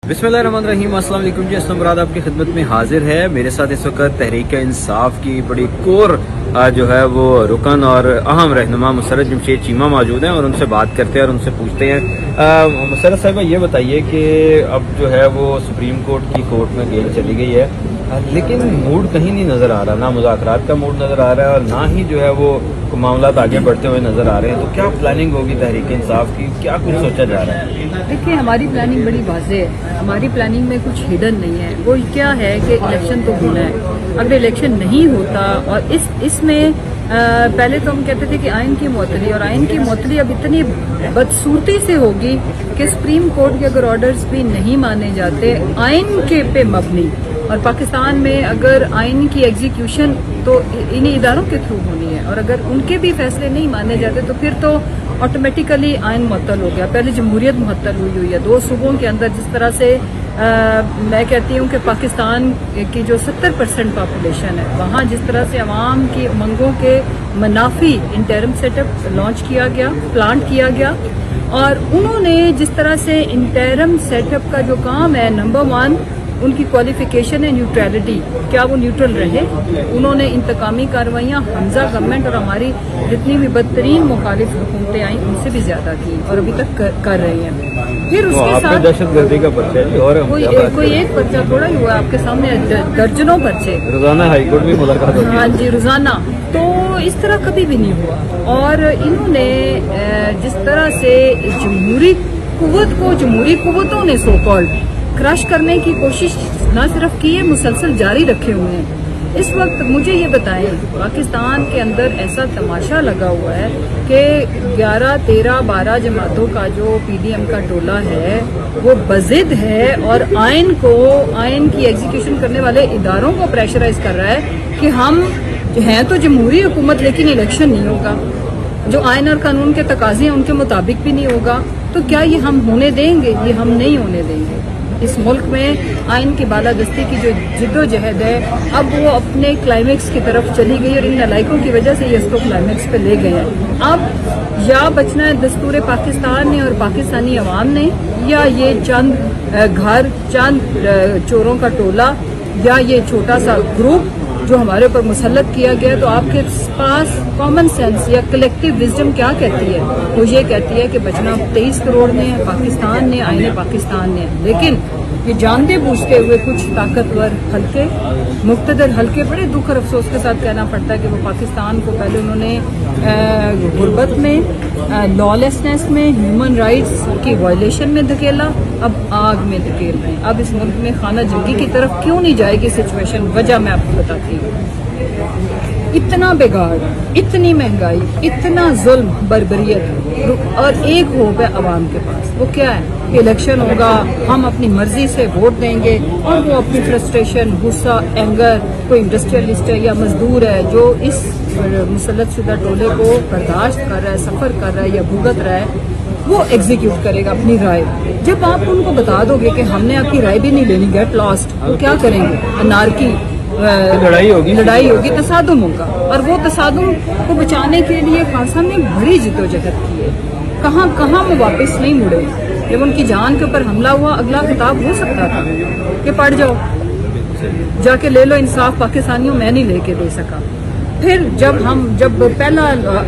बिस्मिल्लाहिर्रहमानिर्रहीम। अस्सलाम वालेकुम जी। असलम मुराद आपकी खिदमत में हाजिर है। मेरे साथ इस वक्त तहरीक इंसाफ की बड़ी कोर जो है वो रुकन और अहम रहनुमा मुसर्रत जमशेद चीमा मौजूद हैं और उनसे बात करते हैं और उनसे पूछते हैं। मुसर्रत साहिबा, ये बताइए कि अब जो है वो सुप्रीम कोर्ट की कोर्ट में गेल चली गई है, लेकिन मूड कहीं नहीं नजर आ रहा, ना मुज़ाकरात का मूड नजर आ रहा है और ना ही जो है वो मामला आगे बढ़ते हुए नजर आ रहे हैं। तो क्या प्लानिंग होगी तहरीक इंसाफ की, क्या कुछ सोचा जा रहा है? देखिए, हमारी प्लानिंग बड़ी वाज़ेह है। हमारी प्लानिंग में कुछ हिडन नहीं है। वो क्या है कि इलेक्शन तो होना है। अगर इलेक्शन नहीं होता और इसमें पहले तो हम कहते थे कि आइन की मुअत्तली, और आइन की मुअत्तली अब इतनी बदसूरती से होगी कि सुप्रीम कोर्ट के अगर ऑर्डर्स भी नहीं माने जाते आइन के पे मबनी, और पाकिस्तान में अगर आइन की एग्जीक्यूशन तो इन्हीं इदारों के थ्रू होनी है, और अगर उनके भी फैसले नहीं माने जाते तो फिर तो ऑटोमेटिकली आइन मुअत्तल हो गया। पहले जमहूरियत मुअत्तल हुई है 2 सूबों के अंदर। जिस तरह से मैं कहती हूँ कि पाकिस्तान की जो 70% पॉपुलेशन है, वहाँ जिस तरह से अवाम की मंगों के मनाफी इंटरम सेटअप लॉन्च किया गया, प्लांट किया गया, और उन्होंने जिस तरह से इंटरम सेटअप का जो काम है, नंबर 1 उनकी क्वालिफिकेशन है न्यूट्रलिटी, क्या वो न्यूट्रल रहे। उन्होंने इंतकामी कार्रवाइयाँ हमजा गवर्नमेंट और हमारी जितनी भी बदतरीन मुखालिफ हुकूमतें आई उनसे भी ज्यादा की और अभी तक कर रही हैं। फिर उसके साथ दहशतगर्दी का पर्चा और कोई एक पर्चा थोड़ा ही हुआ, आपके सामने दर्जनों पर्चे रोजाना हाईकोर्ट में मुलाकात होती है। हाँ जी, रोजाना। तो इस तरह कभी भी नहीं हुआ। और इन्होंने जिस तरह से जमहूरी कुव्वत को जमहूरी कुव्वतों ने सो कॉल्ड क्रश करने की कोशिश न सिर्फ की है, मुसलसल जारी रखे हुए हैं। इस वक्त मुझे ये बताएं, पाकिस्तान के अंदर ऐसा तमाशा लगा हुआ है कि 11, 13, 12 जमातों का जो पीडीएम का टोला है वो बजिद है और आइन की एग्जीक्यूशन करने वाले इदारों को प्रेशराइज कर रहा है कि हम हैं तो जमहूरी हुकूमत, लेकिन इलेक्शन नहीं होगा, जो आइन और कानून के तकाजे हैं उनके मुताबिक भी नहीं होगा। तो क्या ये हम होने देंगे? ये हम नहीं होने देंगे। इस मुल्क में आइन की बालादस्ती की जो जिद्दोजहद है, अब वो अपने क्लाइमेक्स की तरफ चली गई और इन नलायकों की वजह से ये इसको क्लाइमेक्स पे ले गए हैं। अब या बचना है दस्तूर पाकिस्तान ने और पाकिस्तानी अवाम ने, या ये चंद चोरों का टोला, या ये छोटा सा ग्रुप जो हमारे ऊपर मुसल्लत किया गया। तो आपके पास कॉमन सेंस या कलेक्टिव विजडम क्या कहती है? वो ये कहती है कि बचना 23 करोड़ ने है, पाकिस्तान ने, आईने पाकिस्तान ने। लेकिन ये जानते बूझते हुए कुछ ताकतवर हल्के, मुक्तदर हल्के, बड़े दुख और अफसोस के साथ कहना पड़ता है कि वो पाकिस्तान को पहले उन्होंने गुर्बत में, लॉलेसनेस में, ह्यूमन राइट्स की वायलेशन में धकेला, अब आग में धकेल रहे हैं। अब इस मुल्क में खाना जंगी की तरफ क्यों नहीं जाएगी सिचुएशन? वजह मैं आपको बताती हूँ। इतना बिगाड़, इतनी महंगाई, इतना जुल्म, बर्बरियत, और एक होप है अवाम के पास। वो क्या है? इलेक्शन होगा, हम अपनी मर्जी से वोट देंगे, और वो अपनी फ्रस्ट्रेशन, गुस्सा, एंगर, कोई इंडस्ट्रियलिस्ट है या मजदूर है जो इस मुसल्लत शुदा टोले को बर्दाश्त कर रहा है, सफर कर रहा है या भुगत रहा है, वो एग्जीक्यूट करेगा अपनी राय। जब आप उनको बता दोगे कि हमने आपकी राय भी नहीं लेनी, गेट लॉस्ट, तो क्या करेंगे? अनारकी, लड़ाई होगी, तसादुम होगा। और वो तसादुम को बचाने के लिए खासा ने बड़ी जिद्दोजहद की है। कहाँ वो वापस नहीं मुड़े। जब उनकी जान के ऊपर हमला हुआ, अगला खिताब हो सकता था कि पढ़ जाओ, जाके ले लो इंसाफ पाकिस्तानियों, मैं नहीं लेके दे सका। फिर जब पहला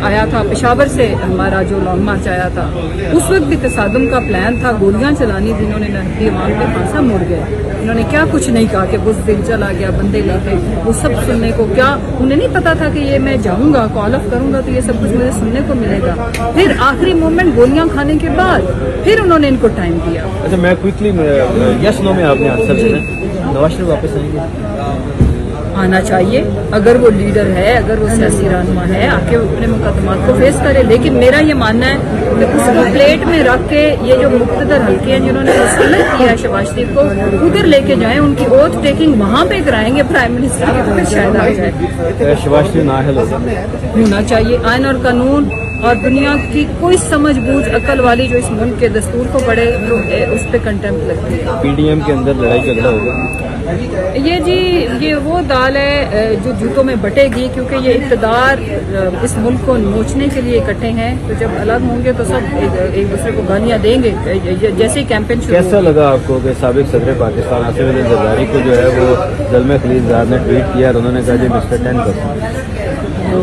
आया था पेशावर से हमारा जो लॉन्ग मार्च आया था, उस वक्त भी तसादुम का प्लान था, गोलियां चलानी थी। इन्होंने नहती अवाम पे खासा मुड़ गए। इन्होंने क्या कुछ नहीं कहा कि बुज़ दिल चला गया, बंदे लेके, वो सब सुनने को, क्या उन्हें नहीं पता था कि ये मैं जाऊंगा, कॉल ऑफ करूंगा तो ये सब कुछ मुझे सुनने को मिलेगा। फिर आखिरी मोमेंट गोलियां खाने के बाद फिर उन्होंने इनको टाइम दिया। अच्छा, मैं क्विकली यस नो में आपने आंसर देना। नवाज शरीफ वापस आएंगे? आना चाहिए। अगर वो लीडर है, अगर वो सियासी रहनुमा है, आके अपने मुकदमात को फेस करे। लेकिन मेरा ये मानना है कि उसको प्लेट में रख के ये जो मुक्तदर हल्के हैं जिन्होंने मुसल्लत किया है शहबाज शरीफ को, उधर लेके जाएं, उनकी ओथ टेकिंग वहां पे कराएंगे प्राइम मिनिस्टर की, तो फिर शायद आ जाए। शहबाज शरीफ नाअहल होना चाहिए। आइन और कानून और दुनिया की कोई समझबूझ अकल वाली जो इस मुल्क के दस्तूर को पढ़े तो उस पर कंटेम्प्ट लगती है। पीडीएम के अंदर लड़ाई झगड़ा होगा ये जी, ये वो दाल है जो जूतों में बटेगी, क्योंकि ये इक़्तिदार इस मुल्क को नोचने के लिए इकट्ठे हैं। तो जब अलग होंगे तो सब एक दूसरे को गालियां देंगे। जैसे ही कैंपेन शुरू कैसा लगा आपको कि साबिक सदर पाकिस्तान आसिफ अली जरदारी को जो है वो ज़ल्मे खलीलज़ाद ने ट्वीट किया और उन्होंने कहा जी मिस्टर 10%? तो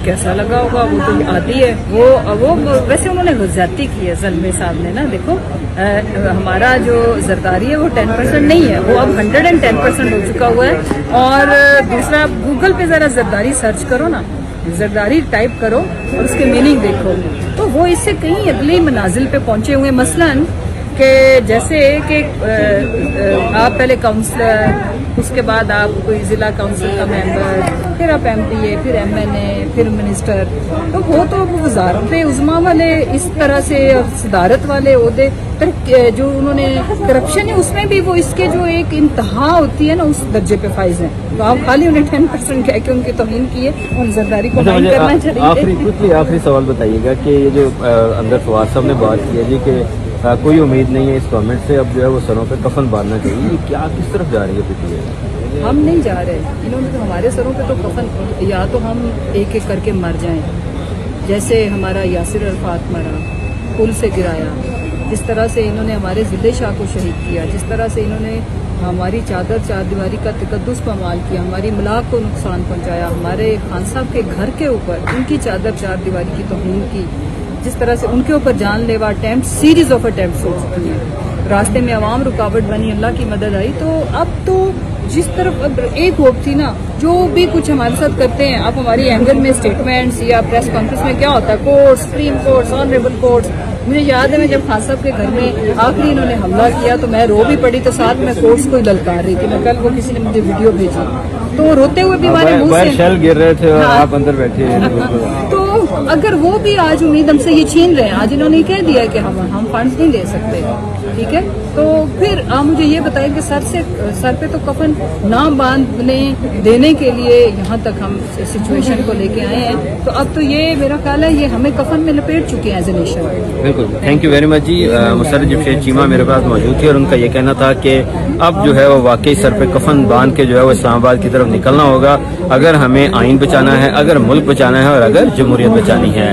कैसा लगा होगा, वो तो आती है वो वैसे उन्होंने ज्यादती की है ज़ल्मे साहब ने ना। देखो हमारा जो जरदारी है वो 10% नहीं है, वो अब 110% हो चुका हुआ है। और दूसरा, गूगल पे जरा जरदारी सर्च करो ना, जरदारी टाइप करो और उसके मीनिंग देखो, तो वो इससे कहीं अगली मनाजिल पे पहुंचे हुए। मसलन कि जैसे कि आप पहले काउंसलर, उसके बाद आप कोई जिला काउंसिल का मेंबर, फिर आप एमपीए, फिर एमएनए, फिर मिनिस्टर, तो वो तो वजारत उज़्मा वाले इस तरह से सदारत वाले ओहदे जो उन्होंने करप्शन है उसमें भी वो इसके जो एक इंतहा होती है ना उस दर्जे पे फाइज हैं। तो आप खाली उन्हें 10% कह के उनकी तौहीन की है, उन जरदारी को माइंड करना चाहिए। आखिरी सवाल बताइएगा कि ये जो अंदर फवाद साहब ने बात की है जी कि कोई उम्मीद नहीं है इस गवर्नमेंट से, अब जो है वो सरों पे कफन बांधना चाहिए, ये क्या किस तरफ जा रही है पीटीआई? हम नहीं जा रहे, इन्होंने तो हमारे सरों पे तो कफन, या तो हम एक एक करके मर जाएं, जैसे हमारा यासिर अरफात मरा, पुल से गिराया, जिस तरह से इन्होंने हमारे जिले शाह को शहीद किया, जिस तरह से इन्होंने हमारी चादर चारदीवारी का तकद्दुस पामाल किया, हमारी मलाक को नुकसान पहुंचाया, हमारे खान साहब के घर के ऊपर उनकी चादर चारदीवारी की तौहीन की, जिस तरह से उनके ऊपर जानलेवा अटेम्प्ट, सीरीज ऑफ अटेम्प्ट हो चुकी है। रास्ते में आवाम रुकावट बनी, अल्लाह की मदद आई। तो अब तो जिस तरफ अब एक होप थी ना, जो भी कुछ हमारे साथ करते हैं, आप हमारी एंगर में स्टेटमेंट्स या प्रेस कॉन्फ्रेंस में क्या होता है, court, supreme court, honourable court. मुझे याद है मैं जब खान साहब के घर में आखिरी इन्होंने हमला किया तो मैं रो भी पड़ी, तो साथ में कोर्ट्स को ललकार रही थी। मैं कल वो किसी ने मुझे वीडियो भेजी, तो रोते हुए भी हमारे मुंह से शेल गिर रहे थे और आप अंदर बैठे हैं। तो अगर वो भी आज उम्मीद हमसे ये छीन रहे हैं, आज इन्होंने कह दिया कि हम फंड्स नहीं दे सकते, ठीक है, तो फिर आप मुझे ये बताएं कि सर पे तो कफन ना बांधने देने के लिए यहाँ तक हम सिचुएशन को लेके आए हैं। तो अब तो ये मेरा ख्याल है ये हमें कफन में लपेट चुके हैं एज ए नेशन। बिल्कुल, थैंक यू वेरी मच जी। मुसर्रज जमशेद चीमा मेरे पास मौजूद थे और उनका ये कहना था कि अब जो है वो वाकई सर पे कफन बांध के जो है वो इस्लामाबाद की तरफ निकलना होगा, अगर हमें आइन बचाना है, अगर मुल्क बचाना है और अगर जमहूरियत बचानी है।